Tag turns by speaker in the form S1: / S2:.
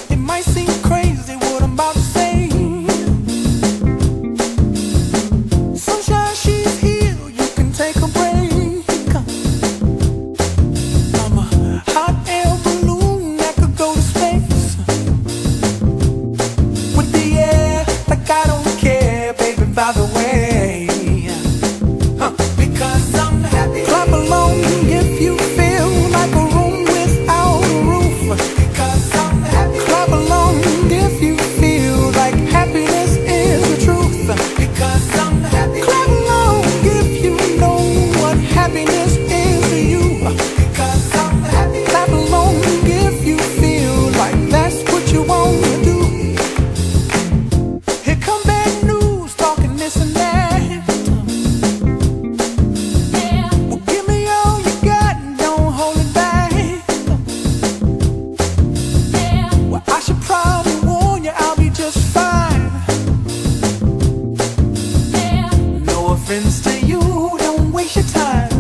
S1: It might seem crazy what I'm about to say. Sunshine, she's here, you can take a break. I'm a hot air balloon that could go to space with the air, like I don't care, baby, by the way. Because I'm happy. Clap along if you feel like a room without a roof. Because I'm happy. Clap along if you feel like happiness is the truth. Because I'm happy. Clap along if you know what happiness is to you. Because I'm happy. Clap along if you feel like that's what you want to do. Here come bad news, talking this and that. Well, give me all you got and don't hold it back. Well, I should probably warn you, I'll be just fine. No offense to you, don't waste your time.